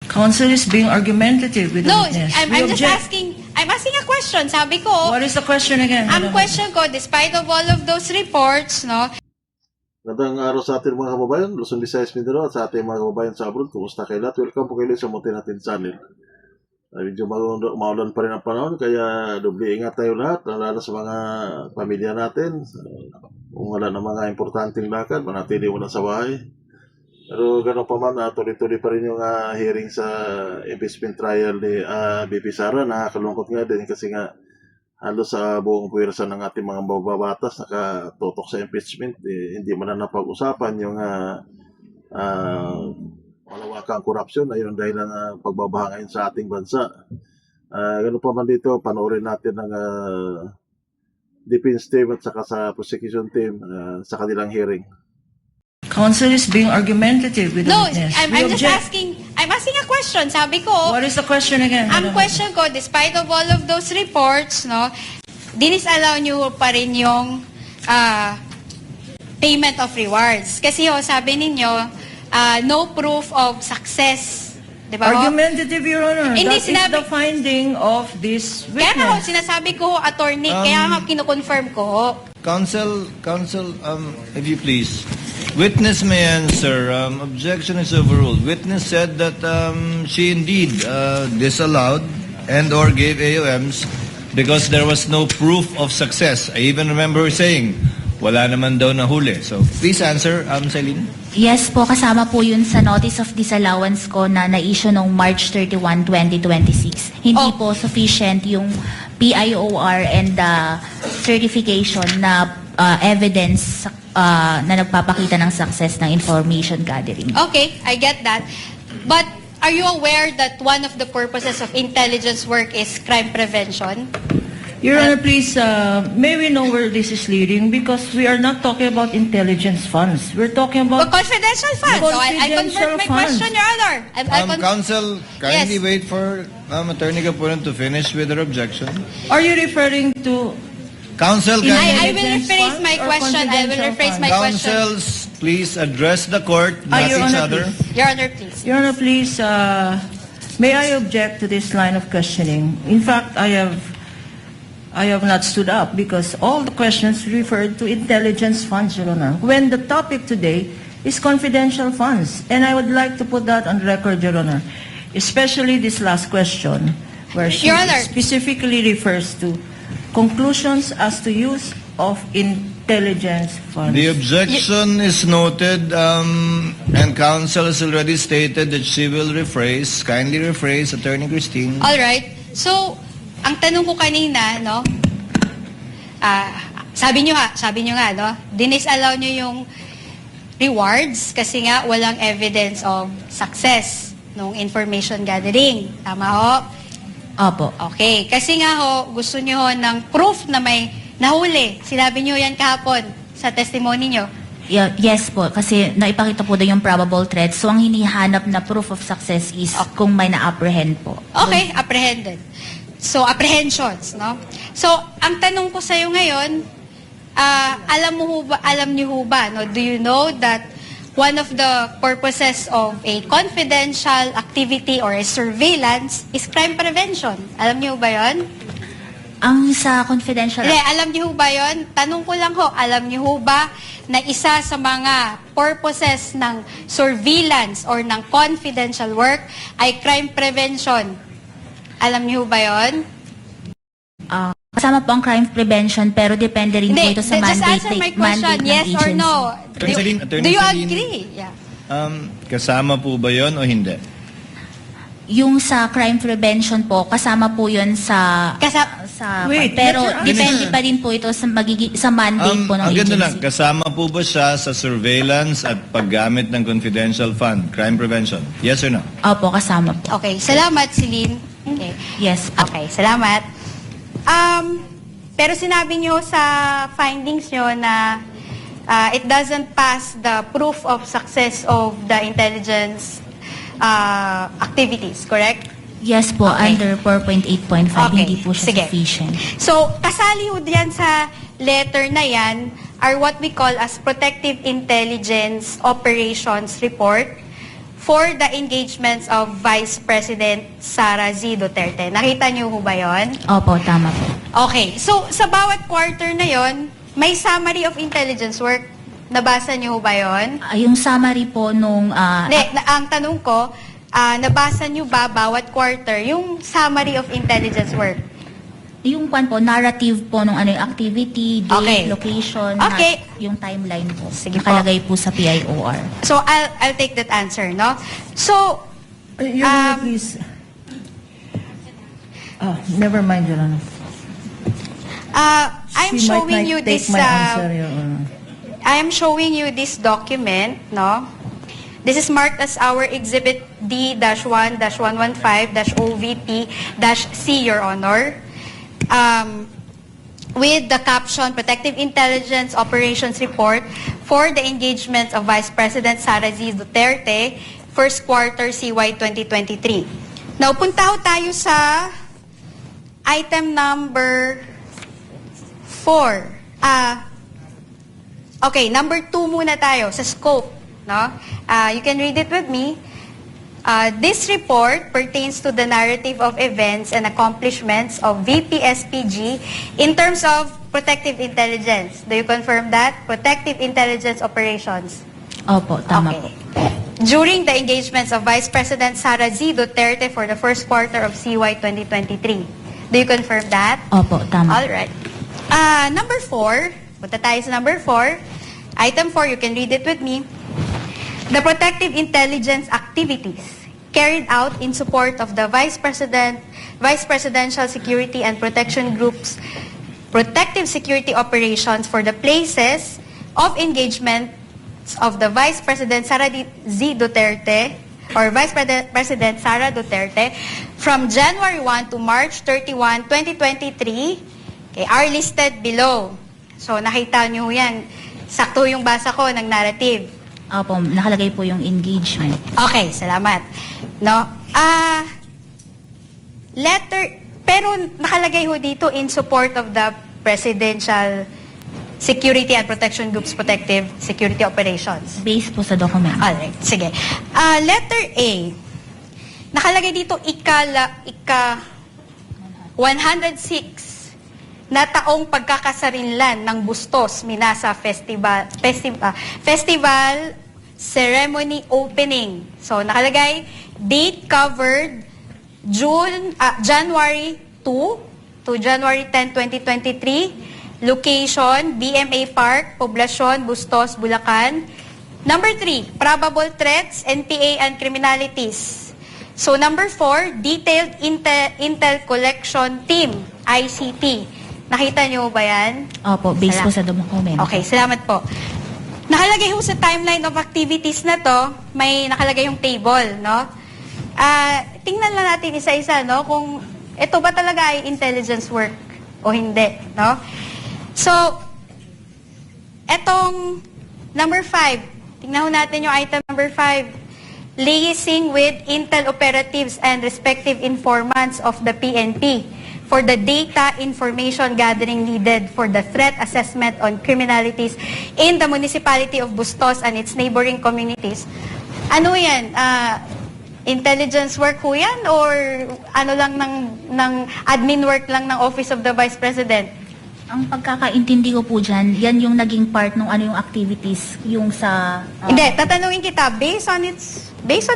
Counsel is being argumentative with the No, witness. I'm just asking a question. Sabi ko, What is the question again? ang question ko, despite of all of those reports, no? Magandang araw sa ating mga kababayan, Luzon, Visayas, Mindanao, at sa ating mga kababayan sa abroad. Kumusta kayo lahat? Welcome po kayo sa Muntin Natin Channel. Medyo maulan pa rin ang panahon, kaya doble ingat tayo lahat, lalo sa mga pamilya natin. Kung wala na mga importanteng lakad, manatili muna sa bahay. Pero gano'n pa man, tuloy-tuloy pa rin yung hearing sa impeachment trial ni BP Sara. Nakakalungkot nga din kasi nga halos sa buong puwersa ng ating mga mababatas nakatutok sa impeachment. Hindi man na napag-usapan yung malawakang korupsyon. Ayun dahil ng pagbabaha ngayon sa ating bansa. Gano'n pa man dito, panoorin natin ng defense team at saka sa prosecution team sa kanilang hearing. Counsel is being argumentative with the No, witness. I'm just asking a question. Sabi ko, What is the question again? ang question ko, despite of all of those reports, no, dinisallow nyo pa rin yung payment of rewards. Kasi sabi ninyo, no proof of success. Diba? Argumentative, Your Honor. Hindi, That is the finding of this Kaya nga witness. sinasabi ko, attorney, kaya nga kinukonfirm ko. Counsel, if you please. Witness may answer. Objection is overruled. Witness said that she indeed disallowed and or gave AOMs because there was no proof of success. I even remember her saying, wala naman daw nahuli. So, please answer, Celine. Yes po, kasama po yun sa notice of disallowance ko na na-issue noong March 31, 2026. Hindi po sufficient yung PIOR and the certification na evidence na nagpapakita ng success ng information gathering. Okay, I get that. But are you aware that one of the purposes of intelligence work is crime prevention? Your Honor, please, may we know where this is leading? Because we are not talking about intelligence funds. We're talking about... Confidential funds. So I convert my question, Your Honor. Counsel, kindly wait for Attorney Gapunan to finish with her objection. Are you referring to... Counsel, I will rephrase my question. I will rephrase my question. Counsels, please address the court, not Your each Honor, other. please. Your Honor, please. Your Honor, please, may I object to this line of questioning? In fact, I have not stood up because all the questions referred to intelligence funds, Your Honor, when the topic today is confidential funds. And I would like to put that on record, Your Honor, especially this last question, where she Your Honor. specifically refers to conclusions as to use of intelligence funds. The objection is noted, and counsel has already stated that she will rephrase. Kindly rephrase, Attorney Christine. All right. So, ang tanong ko kanina, no, sabi nyo nga, no, dinisallow nyo yung rewards kasi nga walang evidence of success nung information gathering. Tama ho? Opo. Okay. Kasi nga ho, gusto nyo ho ng proof na may nahuli. Sinabi nyo yan kahapon sa testimony nyo. Yes po, kasi naipakita po doon yung probable threat. So, ang hinihanap na proof of success is kung may na-apprehend po. Okay, apprehended. So, apprehensions, no? So, ang tanong ko sa'yo ngayon, alam niyo ho ba, no? Do you know that one of the purposes of a confidential activity or a surveillance is crime prevention? Alam niyo ba yon? Ang sa confidential... Hindi, alam niyo ba yon? Tanong ko lang ho, alam niyo ba na isa sa mga purposes ng surveillance or ng confidential work ay crime prevention? Alam niyo ba yon? Kasama po ang crime prevention pero depende rin po ito sa just mandate, answer my question, mandate ng yes or agency. no? Attorney Do you Celine. agree? Yeah. Kasama po ba yon o hindi? Yung sa crime prevention po, kasama po yun sa... Wait, pero let her depende answer. pa rin po ito sa mandate po ng Ang ganda lang, agency. kasama po ba siya sa surveillance at paggamit ng confidential fund, crime prevention? Yes or no? Opo, kasama po. Okay, salamat, Celine. Okay. Yes po. Okay, salamat. Pero sinabi nyo sa findings nyo na it doesn't pass the proof of success of the intelligence activities, correct? Yes po, Okay. under 4.8.5, Okay, hindi po siya sige. sufficient. So, kasali ho diyan sa letter na yan are what we call as Protective Intelligence Operations Report for the engagements of Vice President Sara Z. Duterte. Nakita niyo ho ba yon? Opo, tama po. Okay. So, sa bawat quarter na yon, may summary of intelligence work. Nabasa niyo ho ba yon? Yung summary po nung... Ang tanong ko, nabasa niyo ba bawat quarter yung summary of intelligence work? yung kwan po, narrative po nung ano yung activity, date, Okay. location, Okay. yung timeline po. Sige po. Nakalagay po sa PIOR. So, I'll take that answer, no? So, Your Honor, please. Never mind, Your Honor. I'm She might showing not you take this, my answer, Your Honor. I am showing you this document, no? This is marked as our Exhibit D-1-115-OVP-C, Your Honor. With the caption, Protective Intelligence Operations Report for the engagement of Vice President Sara Z. Duterte, first quarter CY 2023. Now, punta ho tayo sa item number 4. Okay, number 2 muna tayo sa scope. No? You can read it with me. This report pertains to the narrative of events and accomplishments of VPSPG in terms of protective intelligence. Do you confirm that? Protective intelligence operations. Opo, tama po. During the engagements of Vice President Sara Z. Duterte for the first quarter of CY 2023. Do you confirm that? Opo, tama. All right. Number 4, punta tayo sa number 4. Item 4, you can read it with me. The protective intelligence activities carried out in support of the Vice Presidential Security and Protection Group's protective security operations for the places of engagement of the Vice President Sara Z. Duterte or Vice President Sara Duterte from January 1 to March 31, 2023 are listed below. So nakita nyo yan. Sakto yung basa ko ng narrative. Opo, nakalagay po yung engagement. Okay, salamat. No? Pero nakalagay ho dito in support of the Presidential Security and Protection Group's protective security operations. Based po sa document. Alright, sige. Letter A. Nakalagay dito ika 106 na taong pagkakasarinlan ng Bustos Minasa Festival Ceremony Opening. So nakalagay date covered January 2 to January 10, 2023. Location BMA Park, Poblacion, Bustos, Bulacan. Number 3, probable threats, NPA and criminalities. So number 4, detailed intel collection team, ICT. Nakita niyo ba yan? Opo, based po sa document. Okay, salamat po. Nakalagay ho sa timeline of activities na to, may nakalagay yung table, no? Tingnan lang natin isa-isa, no? Kung ito ba talaga ay intelligence work o hindi, no? So, etong number 5, tingnan ho natin yung item number 5. Liaising with intel operatives and respective informants of the PNP for the data information gathering needed for the threat assessment on criminalities in the municipality of Bustos and its neighboring communities. Ano yan? Intelligence work ho yan? Or ano lang ng admin work lang ng Office of the Vice President? Ang pagkakaintindi ko po dyan, yan yung naging part ng ano yung activities, yung sa... Hindi, tatanungin kita, based on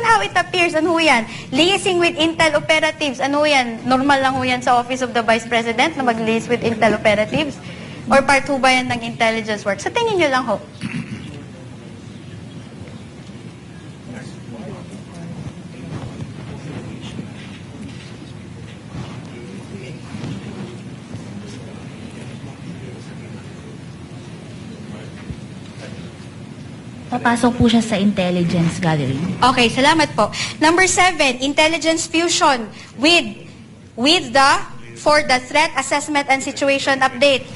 how it appears, ano yan? Liaising with intel operatives, ano yan? Normal lang ho yan sa Office of the Vice President na mag-liaise with intel operatives? Or part ho ba yan ng intelligence work? Sa tingin nyo lang ho. Papasok po siya sa intelligence gathering. Okay, salamat po. Number 7, intelligence fusion for the threat assessment and situation update.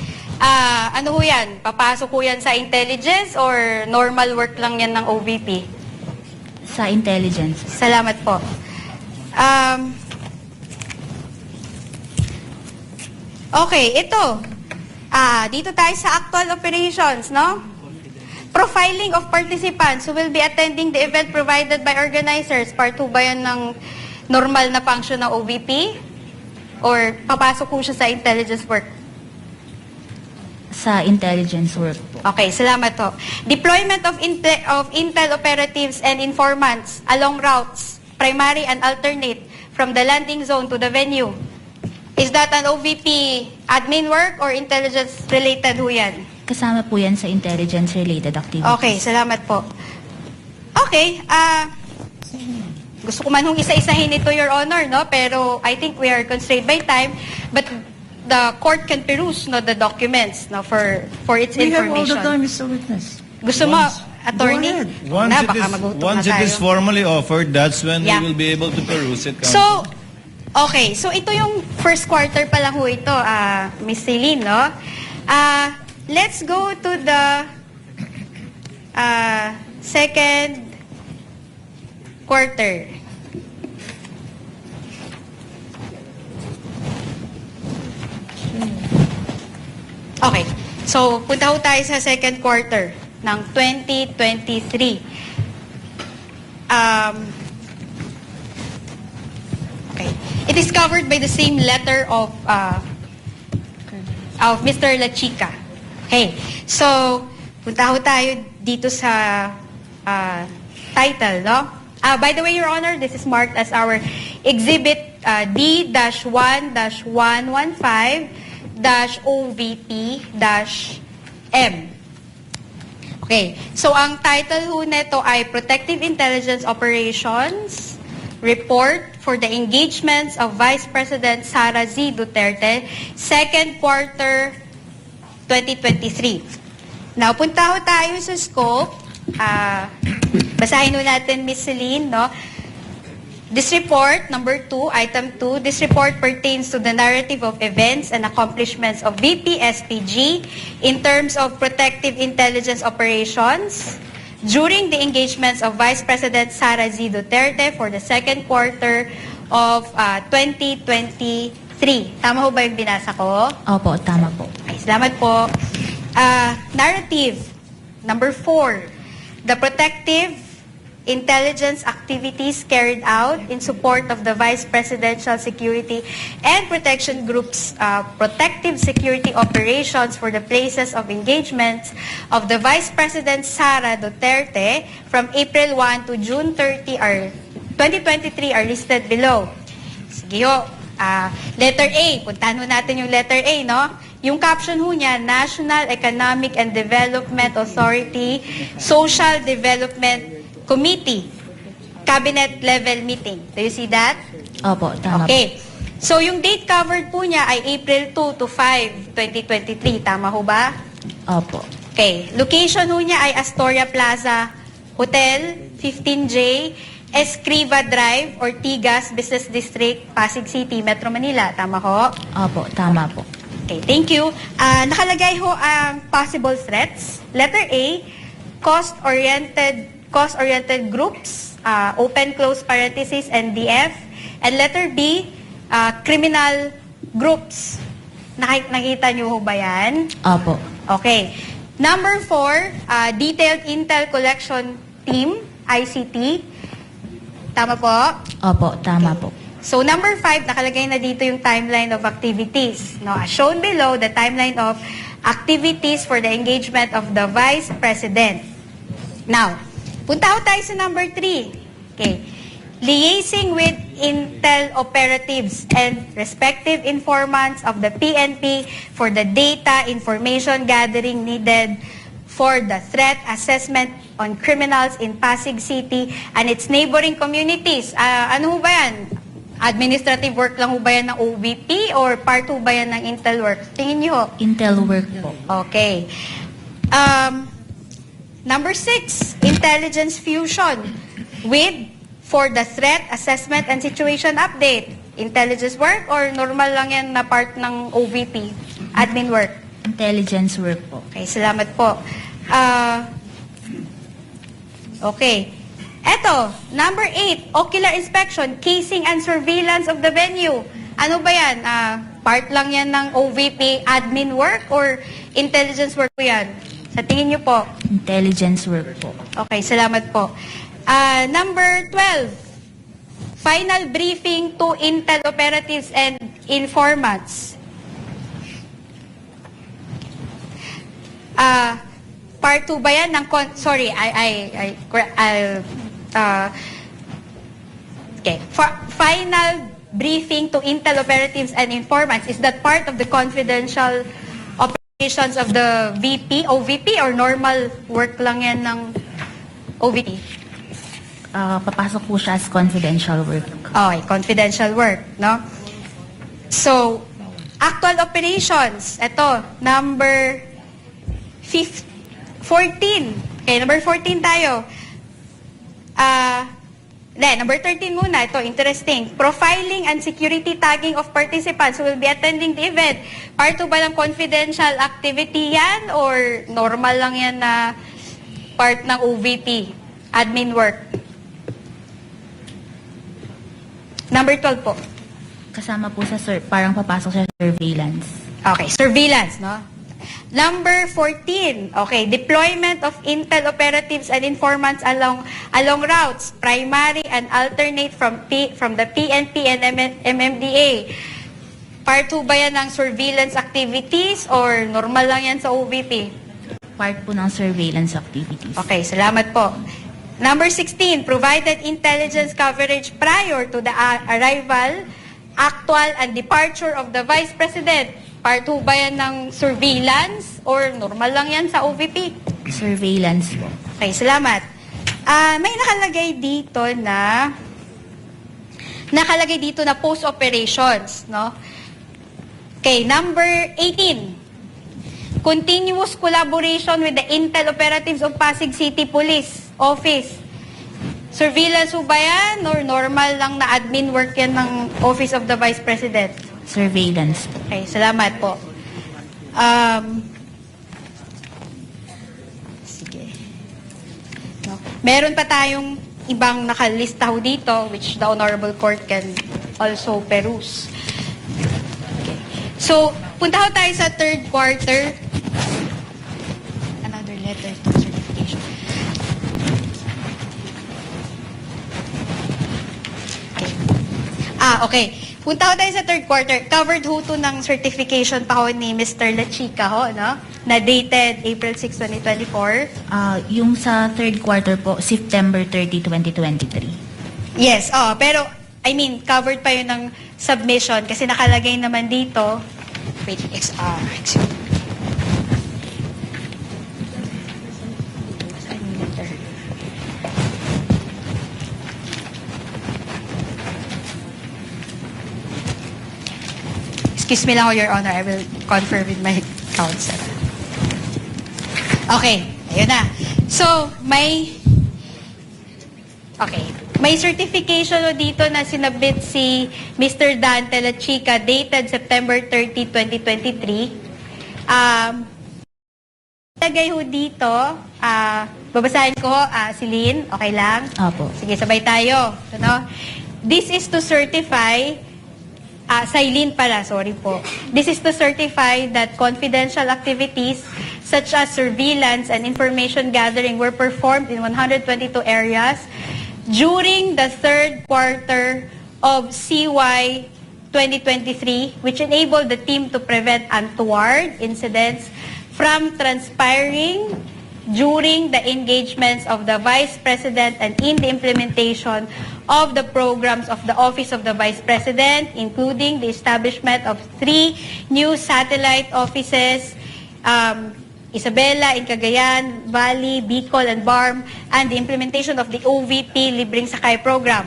Ano ho yan? Papasok ho yan sa intelligence or normal work lang yan ng OVP? Sa intelligence. Salamat po. Okay, ito. Dito tayo sa actual operations, no? profiling of participants who will be attending the event provided by organizers. Part 2 ba yan ng normal na function ng OVP? Or papasok po siya sa intelligence work? Sa intelligence work po. Okay, salamat po. Deployment of intel operatives and informants along routes, primary and alternate, from the landing zone to the venue. Is that an OVP admin work or intelligence-related ho yan? Kasama po yan sa intelligence-related activities. Okay, salamat po. Okay, gusto ko man hong isa-isahin ito, Your Honor, no? Pero I think we are constrained by time. But the court can peruse the documents for its We have all information. the time, Mr. Witness. Gusto mo, attorney? Go ahead. Once, Na, it baka is, magutom once na it is tayo. formally offered, that's when Yeah. we will be able to peruse it. So, okay. So, ito yung first quarter pa lang ho ito, Miss Celine, no? Let's go to the second quarter. Okay. So, punta ho tayo sa second quarter ng 2023. Okay. It is covered by the same letter of Mr. Lachica. Okay. So, punta ho tayo dito sa title, no? By the way, Your Honor, this is marked as our Exhibit D-1-115-OVP-M. Okay. So, ang title ho nito ay Protective Intelligence Operations Report for the Engagements of Vice President Sara Z. Duterte, second quarter 2023. Now, punta ho tayo sa scope. Basahin ho natin, Ms. Celine, no? This report, number 2, item 2, this report pertains to the narrative of events and accomplishments of VP-SPG in terms of protective intelligence operations during the engagements of Vice President Sara Z. Duterte for the second quarter of 2023. Tama ho ba yung binasa ko? Opo, tama po. Okay, salamat po. Narrative, number 4, the protective intelligence activities carried out in support of the Vice Presidential Security and Protection Group's protective security operations for the places of engagements of the Vice President Sara Duterte from April 1 to June 30 2023 are listed below. Sige ho. Letter A, puntahan ho natin yung letter A, no? Yung caption ho niya, National Economic and Development Authority Social Development Committee, Cabinet level meeting. Do you see that? Opo, tama Okay. So, yung date covered po niya ay April 2 to 5, 2023. Tama ho ba? po. Opo. Okay. Location ho niya ay Astoria Plaza Hotel, 15J, Escriva Drive, Ortigas Business District, Pasig City, Metro Manila. Tama ho? Opo, tama po. Okay, thank you. Nakalagay ho ang possible threats. Letter A, cost-oriented groups, open close parenthesis, NDF. And letter B, criminal groups. Nakita niyo ho ba yan? Opo. Okay. Number 4, detailed intel collection team, ICT. Tama po? Opo, tama po. So, number 5, nakalagay na dito yung timeline of activities. No, as shown below, the timeline of activities for the engagement of the Vice President. Now, punta ho tayo sa number 3. Okay. Liaising with intel operatives and respective informants of the PNP for the data information gathering needed for the threat assessment on criminals in Pasig City and its neighboring communities. Ano ho ba yan? Administrative work lang ho ba yan ng OVP or part ho ba yan ng intel work? Tingin niyo ho. Intel work po. Okay. Number 6, intelligence fusion for the threat assessment and situation update. Intelligence work or normal lang yan na part ng OVP? Admin work? Intelligence work po. Okay, salamat po. Okay. Eto, number 8, ocular inspection, casing and surveillance of the venue. Ano ba yan? Part lang yan ng OVP admin work or intelligence work po yan? Sa tingin niyo po? Intelligence work po. Okay, salamat po. Number 12, final briefing to Intel operatives and informants. Part 2 ba yan ng sorry, okay. Final briefing to Intel operatives and informants, is that part of the confidential operations of the VP, OVP, or normal work lang yan ng OVP? Papasok po siya as confidential work. Okay, confidential work, no? So, actual operations, ito, number 14. Okay, number 14 tayo. Number 13 muna. Ito, interesting. Profiling and security tagging of participants who will be attending the event. Part 2 ba ng confidential activity yan? Or normal lang yan na part ng OVP? Admin work. Number 12 po. Kasama po sa parang papasok sa surveillance. Okay, surveillance, no? Number 14, okay, deployment of Intel operatives and informants along routes, primary and alternate from the PNP and MMDA. Part 2 ba yan ng surveillance activities or normal lang yan sa OVP? Part po ng surveillance activities. Okay, salamat po. Number 16, provided intelligence coverage prior to the arrival, actual, and departure of the Vice President. Part 2 ba yan ng surveillance or normal lang yan sa OVP? Surveillance po. Okay, salamat. May nakalagay dito na post operations, no? Okay, number 18. Continuous collaboration with the Intel operatives of Pasig City Police Office. Surveillance ba yan or normal lang na admin work yan ng Office of the Vice President? Surveillance po. Okay, salamat po. Sige. No. Meron pa tayong ibang nakalista ho dito which the Honorable Court can also peruse. Okay. So, punta ho tayo sa third quarter. Another letter to certification. Okay. Okay. Punta ko tayo sa third quarter. Covered ho to ng certification pa ho ni Mr. Lachica ho, no? Na dated April 6, 2024. Yung sa third quarter po, September 30, 2023. Yes, pero I mean, covered pa yun ng submission kasi nakalagay naman dito. Wait, excuse me. Saan yung letter? Excuse me lang, Your Honor. I will confirm with my counsel. Okay. Ayun na. So, may certification dito na sinabit si Mr. Dante Lachica dated September 30, 2023. Lagay ho dito, babasahin ko, si Lynn. Okay lang? Opo. Sige, sabay tayo. Ano? This is to certify Silene pala, sorry po. This is to certify that confidential activities such as surveillance and information gathering were performed in 122 areas during the third quarter of CY 2023, which enabled the team to prevent untoward incidents from transpiring during the engagements of the Vice President and in the implementation of the programs of the Office of the Vice President, including the establishment of 3 new satellite offices, Isabela in Cagayan, Valley, Bicol, and Barm, and the implementation of the OVP Libreng Sakay Program.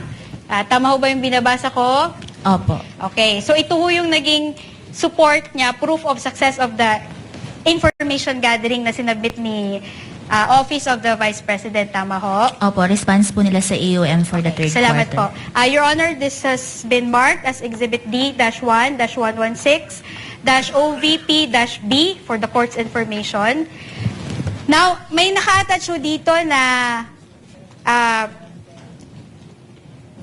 Tama ho ba yung binabasa ko? Opo. Okay, so ito ho yung naging support niya, proof of success of the information gathering na sinabit ni Office of the Vice President, tama ho? Opo, response po nila sa AOM for the third Salamat quarter. po. Your Honor, this has been marked as Exhibit D-1-116-OVP-B for the Court's information. Now, may naka-attach ho dito na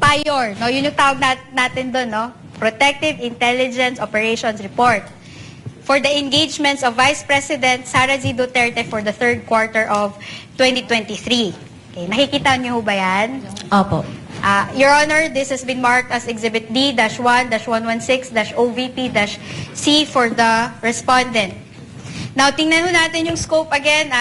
PIOR, no? Yun yung tawag natin doon, no? Protective Intelligence Operations Report. for the engagements of Vice President Sara Z. Duterte for the third quarter of 2023. Okay, nakikita niyo ho ba yan? Opo. Your Honor, this has been marked as Exhibit D-1-116-OVP-C for the respondent. Now, tingnan ho natin yung scope again,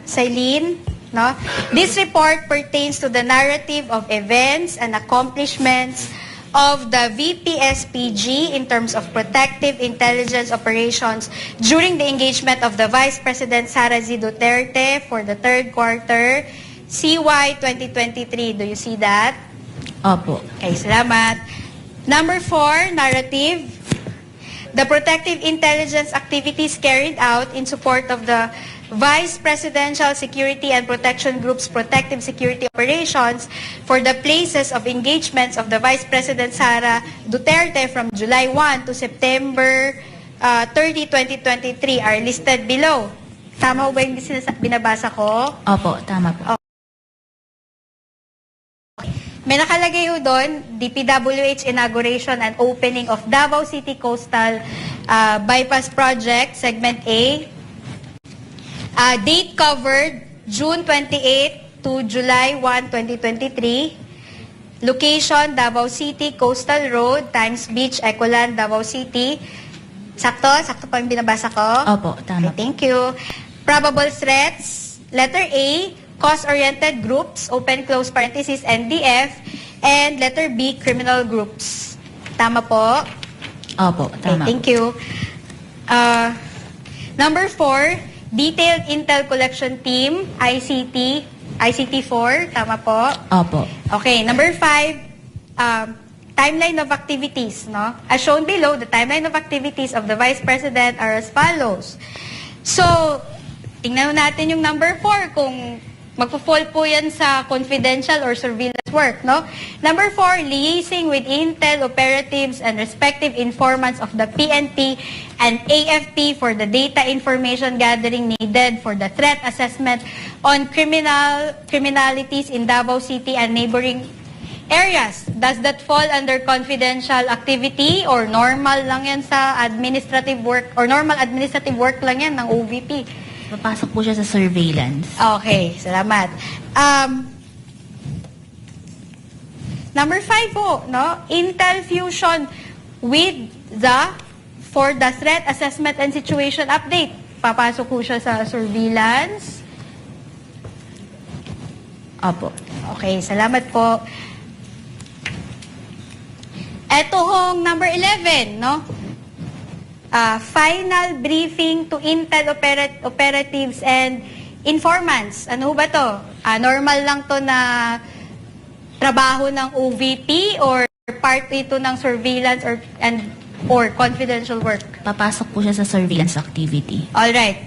Celine. No? This report pertains to the narrative of events and accomplishments of the VPSPG in terms of protective intelligence operations during the engagement of the Vice President Sara Z. Duterte for the third quarter CY 2023. Do you see that? Opo. Okay, salamat. Number 4, narrative. The protective intelligence activities carried out in support of the Vice Presidential Security and Protection Group's protective security operations for the places of engagements of the Vice President Sara Duterte from July 1 to September 30, 2023 are listed below. Tama ba yung binabasa ko? Opo, tama po. May nakalagay ho doon, DPWH inauguration and opening of Davao City Coastal Bypass Project, Segment A. Date covered, June 28 to July 1, 2023. Location, Davao City, Coastal Road, Times Beach, Ecoland, Davao City. Sakto? Sakto pa yung binabasa ko? Opo, tama Okay, thank you. Probable threats, letter A, cause-oriented groups, open close parenthesis, NDF, and letter B, criminal groups. Tama po? Opo, Okay, tama thank po. you. Number 4, detailed intel collection team, ICT, ICT4, tama po? Opo. Okay, number 5, timeline of activities, no? As shown below, the timeline of activities of the Vice President are as follows. So, tingnan natin yung number 4 kung magpo-fall po yan sa confidential or surveillance work, no? Number 4, liaising with intel operatives and respective informants of the PNP and AFP for the data information gathering needed for the threat assessment on criminalities in Davao City and neighboring areas. Does that fall under confidential activity or normal lang yan sa administrative work or normal administrative work lang yan ng OVP? Papasok po siya sa surveillance. Okay, salamat. Number 5 po, no? Intel fusion with for the threat assessment and situation update. Papasok po siya sa surveillance. Opo. Okay, salamat po. Ito hong number 11, no? Final briefing to Intel operatives and informants. Ano ba to? Normal lang to na trabaho ng OVP or part ito ng surveillance or confidential work? Papasok po siya sa surveillance activity. Alright.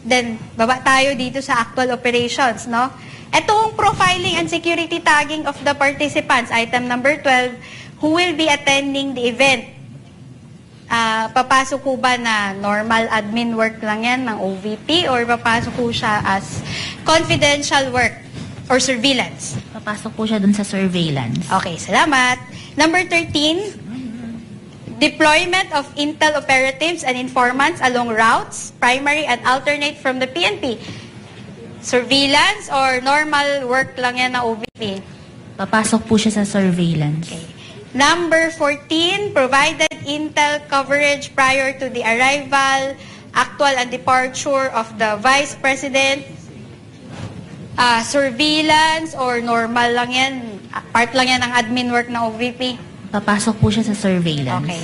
Then, baba tayo dito sa actual operations, no? Itong profiling and security tagging of the participants, item number 12, who will be attending the event. Papasok po ba na normal admin work lang yan ng OVP or papasok po siya as confidential work or surveillance? Papasok po siya dun sa surveillance. Okay, salamat. Number 13, deployment of intel operatives and informants along routes, primary and alternate from the PNP. Surveillance or normal work lang yan ng OVP? Papasok po siya sa surveillance. Okay. Number 14, provided intel coverage prior to the arrival, actual and departure of the Vice President. Surveillance or normal lang yan? Part lang yan ng admin work ng OVP? Papasok po siya sa surveillance. Okay.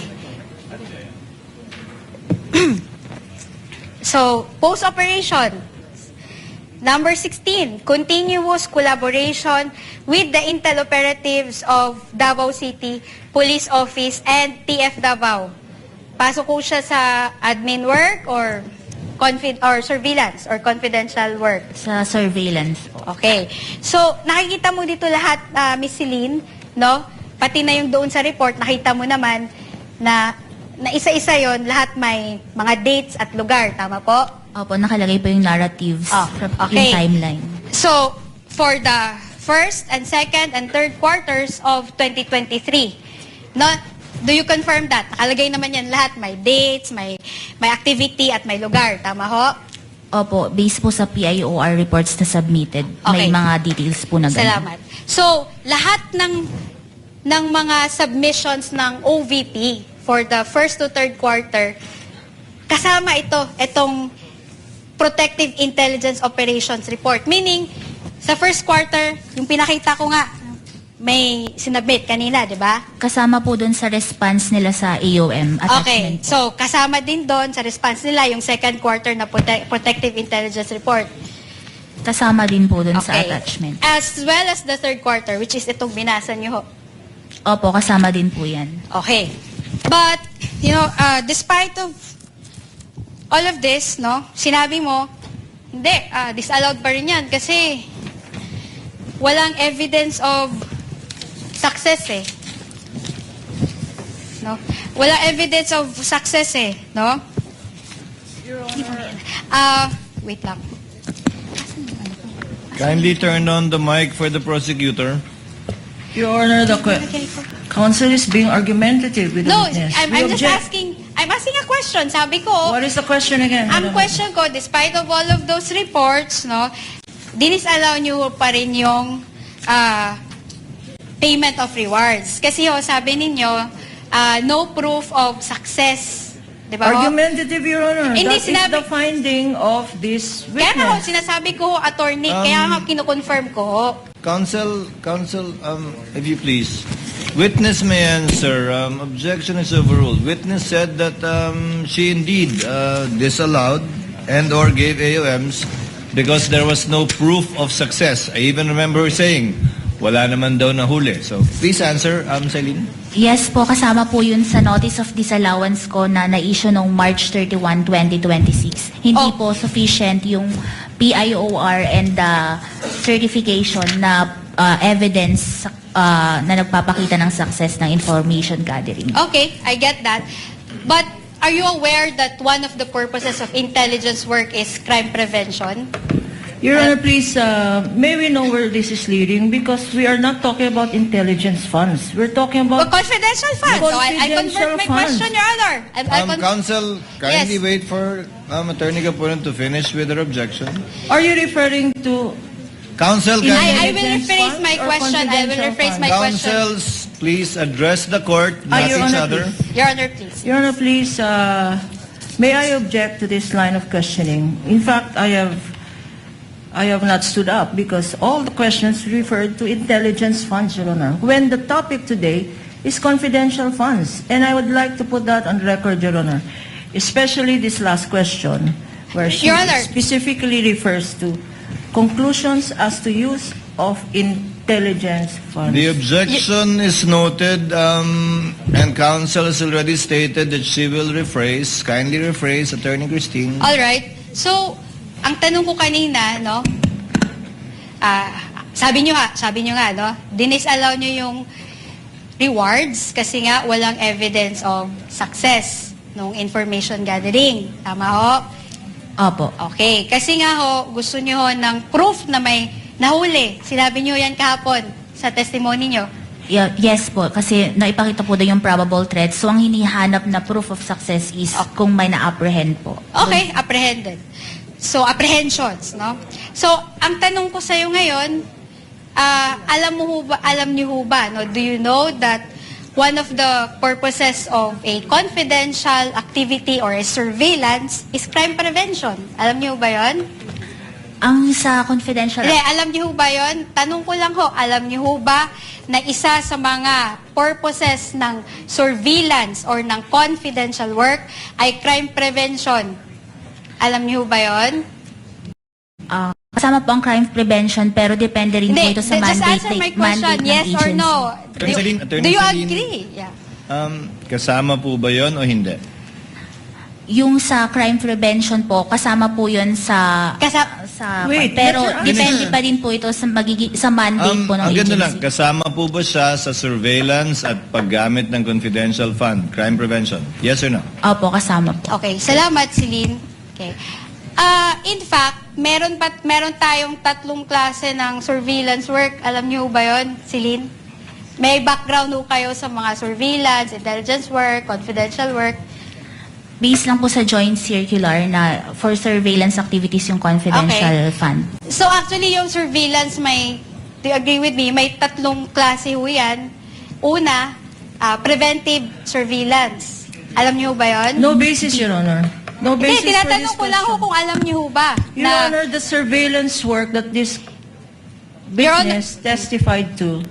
So, post-operation. Number 16, continuous collaboration with the intel operatives of Davao City Police Office and TF Davao. Pasok po siya sa admin work or surveillance or confidential work? Sa surveillance po. Okay. So, nakikita mo dito lahat, Miss Celine, no? Pati na yung doon sa report, nakita mo naman na isa-isa yon, lahat may mga dates at lugar. Tama po? Opo, nakalagay po yung narratives okay. yung timeline. So, for the first and second and third quarters of 2023, no, Do you confirm that? Nakalagay naman yan lahat. May dates, may activity, at may lugar. Tama ho? Opo, based po sa PIOR reports na submitted, may Okay. mga details po na ganun. Salamat. So, lahat ng mga submissions ng OVP for the first to third quarter, kasama itong Protective Intelligence Operations Report. Meaning, sa first quarter, yung pinakita ko nga, may sinabit kanina, di ba? Kasama po dun sa response nila sa AOM Okay, attachment po. so kasama din doon sa response nila yung second quarter na Protective Intelligence Report. Kasama din po dun sa Okay. attachment. As well as the third quarter, which is itong binasa niyo ho. Opo, kasama din po yan. Okay. But, despite of all of this, no, sinabi mo, hindi, disallowed pa rin yan kasi walang evidence of success eh. No? Walang evidence of success eh, no? Wait lang. Kindly turn on the mic for the prosecutor. Your Honor, the counsel is being argumentative with the No, witness. I'm We just object. I'm asking a question. Sabi ko, What is the question again? ang question ko, despite of all of those reports, no, dinisallow nyo pa rin yung payment of rewards. Kasi sabi ninyo, no proof of success. Di ba ho? Argumentative, Your Honor. Hindi, That is sinabi- the finding of this Kaya nga ho, witness. sinasabi ko, attorney, kaya nga kinukonfirm ko ho. Counsel, if you please. Witness may answer. Objection is overruled. Witness said that she indeed disallowed and or gave AOMs because there was no proof of success. I even remember her saying, wala naman daw nahuli. So, please answer, Celine. Yes po, kasama po yun sa notice of disallowance ko na na-issue noong March 31, 2026. Hindi Oh. po sufficient yung PIOR and the certification na evidence na nagpapakita ng success ng information gathering. Okay, I get that. But are you aware that one of the purposes of intelligence work is crime prevention? Your Honor, please, may we know where this is leading? Because we are not talking about intelligence funds. We're talking Well, about... confidential funds. So I convert my Confidential funds. question, Your Honor. Counsel, kindly Yes. wait for Attorney Capulan to finish with her objection. Are you referring to... Counsel, I will Intelligence rephrase funds my or question. I will confidential rephrase my funds? question. Counsels, please address the court, not Your each Honor, other. please. Your Honor, please. Your Honor, please, may I object to this line of questioning? In fact, I have not stood up because all the questions referred to intelligence funds, Your Honor, when the topic today is confidential funds. And I would like to put that on record, Your Honor, especially this last question, where she Your Honor. specifically refers to conclusions as to use of intelligence funds. The objection is noted, and counsel has already stated that she will rephrase. Kindly rephrase, Attorney Christine. All right. So, ang tanong ko kanina, no, sabi nyo nga, no, dinisallow nyo yung rewards kasi nga walang evidence of success nung information gathering. Tama ho? Opo. Okay. Kasi nga ho, gusto nyo ho ng proof na may nahuli. Sinabi nyo yan kahapon sa testimony nyo. Yes po, kasi naipakita po doon yung probable threat. So, ang hinihanap na proof of success is kung may na-apprehend po. Okay, apprehended. So, apprehensions, no? So, ang tanong ko sa'yo ngayon, alam niyo ho ba, no? Do you know that one of the purposes of a confidential activity or a surveillance is crime prevention? Alam niyo ba yon? Ang sa confidential... Hindi, alam niyo ho ba yon? Tanong ko lang ho, alam niyo ho ba na isa sa mga purposes ng surveillance or ng confidential work ay crime prevention? Alam niyo ho ba yon? Kasama po ang crime prevention pero depende rin po ito sa just mandate, answer my question, mandate ng yes or agency. no. Attorney Do you Celine. agree? Yeah. Kasama po ba yon o hindi? Yung sa crime prevention po, kasama po yun sa... Wait, pero let her depende answer. pa din po ito sa, sa mandate po ng Ang ganda agency. lang, kasama po ba siya sa surveillance at paggamit ng confidential fund, crime prevention? Yes or no? Opo, kasama po. Okay, salamat Celine. Okay. In fact, meron tayong tatlong klase ng surveillance work. Alam niyo ba 'yon, Celine? May background ho kayo sa mga surveillance, intelligence work, confidential work. Based lang po sa joint circular na for surveillance activities yung confidential fund. So actually, yung surveillance do you agree with me, may tatlong klase ho yan. Una, preventive surveillance. Alam niyo ba yun? No basis, Your Honor. No basis Hindi, for tinatanong this ko lang ho question. kung alam niyo ho ba. Your Honor, the surveillance work that this Your Honor- witness testified to